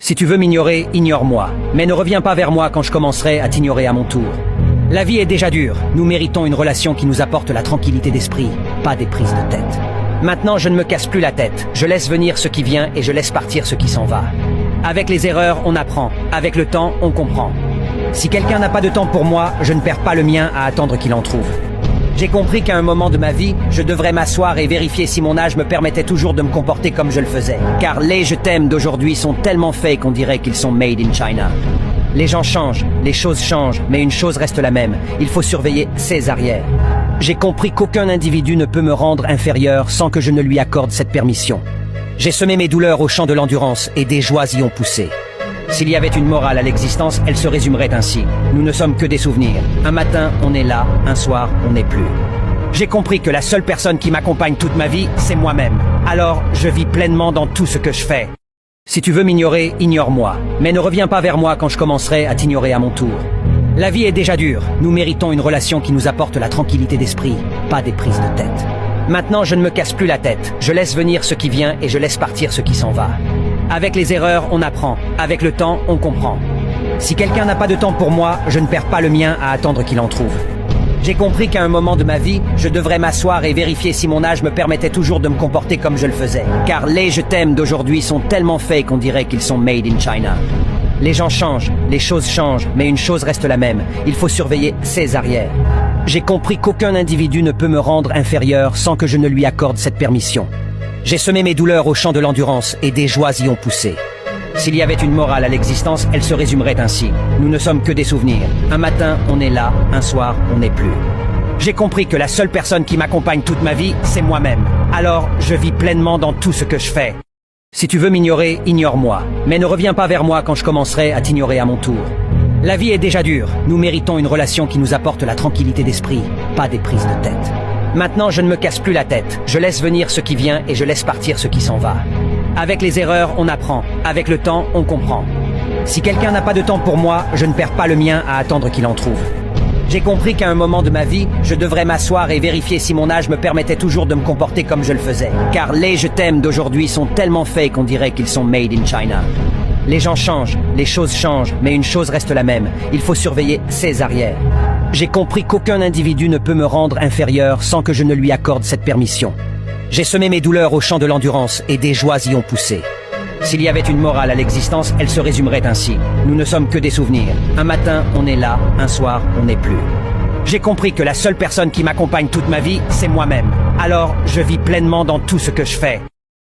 Si tu veux m'ignorer, ignore-moi. Mais ne reviens pas vers moi quand je commencerai à t'ignorer à mon tour. La vie est déjà dure. Nous méritons une relation qui nous apporte la tranquillité d'esprit, pas des prises de tête. Maintenant, je ne me casse plus la tête. Je laisse venir ce qui vient et je laisse partir ce qui s'en va. Avec les erreurs, on apprend. Avec le temps, on comprend. Si quelqu'un n'a pas de temps pour moi, je ne perds pas le mien à attendre qu'il en trouve. J'ai compris qu'à un moment de ma vie, je devrais m'asseoir et vérifier si mon âge me permettait toujours de me comporter comme je le faisais. Car les je t'aime d'aujourd'hui sont tellement faits qu'on dirait qu'ils sont made in China. Les gens changent, les choses changent, mais une chose reste la même. Il faut surveiller ses arrières. J'ai compris qu'aucun individu ne peut me rendre inférieur sans que je ne lui accorde cette permission. J'ai semé mes douleurs au champ de l'endurance et des joies y ont poussé. S'il y avait une morale à l'existence, elle se résumerait ainsi. Nous ne sommes que des souvenirs. Un matin, on est là, un soir, on n'est plus. J'ai compris que la seule personne qui m'accompagne toute ma vie, c'est moi-même. Alors, je vis pleinement dans tout ce que je fais. Si tu veux m'ignorer, ignore-moi. Mais ne reviens pas vers moi quand je commencerai à t'ignorer à mon tour. La vie est déjà dure. Nous méritons une relation qui nous apporte la tranquillité d'esprit, pas des prises de tête. Maintenant, je ne me casse plus la tête. Je laisse venir ce qui vient et je laisse partir ce qui s'en va. Avec les erreurs, on apprend. Avec le temps, on comprend. Si quelqu'un n'a pas de temps pour moi, je ne perds pas le mien à attendre qu'il en trouve. J'ai compris qu'à un moment de ma vie, je devrais m'asseoir et vérifier si mon âge me permettait toujours de me comporter comme je le faisais. Car les je t'aime d'aujourd'hui sont tellement faits qu'on dirait qu'ils sont made in China. Les gens changent, les choses changent, mais une chose reste la même. Il faut surveiller ses arrières. J'ai compris qu'aucun individu ne peut me rendre inférieur sans que je ne lui accorde cette permission. J'ai semé mes douleurs au champ de l'endurance et des joies y ont poussé. S'il y avait une morale à l'existence, elle se résumerait ainsi. Nous ne sommes que des souvenirs. Un matin, on est là, un soir, on n'est plus. J'ai compris que la seule personne qui m'accompagne toute ma vie, c'est moi-même. Alors, je vis pleinement dans tout ce que je fais. Si tu veux m'ignorer, ignore-moi. Mais ne reviens pas vers moi quand je commencerai à t'ignorer à mon tour. La vie est déjà dure. Nous méritons une relation qui nous apporte la tranquillité d'esprit, pas des prises de tête. Maintenant, je ne me casse plus la tête. Je laisse venir ce qui vient et je laisse partir ce qui s'en va. Avec les erreurs, on apprend. Avec le temps, on comprend. Si quelqu'un n'a pas de temps pour moi, je ne perds pas le mien à attendre qu'il en trouve. J'ai compris qu'à un moment de ma vie, je devrais m'asseoir et vérifier si mon âge me permettait toujours de me comporter comme je le faisais. Car les je t'aime d'aujourd'hui sont tellement faits qu'on dirait qu'ils sont made in China. Les gens changent, les choses changent, mais une chose reste la même. Il faut surveiller ses arrières. J'ai compris qu'aucun individu ne peut me rendre inférieur sans que je ne lui accorde cette permission. J'ai semé mes douleurs au champ de l'endurance et des joies y ont poussé. S'il y avait une morale à l'existence, elle se résumerait ainsi. Nous ne sommes que des souvenirs. Un matin, on est là, un soir, on n'est plus. J'ai compris que la seule personne qui m'accompagne toute ma vie, c'est moi-même. Alors, je vis pleinement dans tout ce que je fais.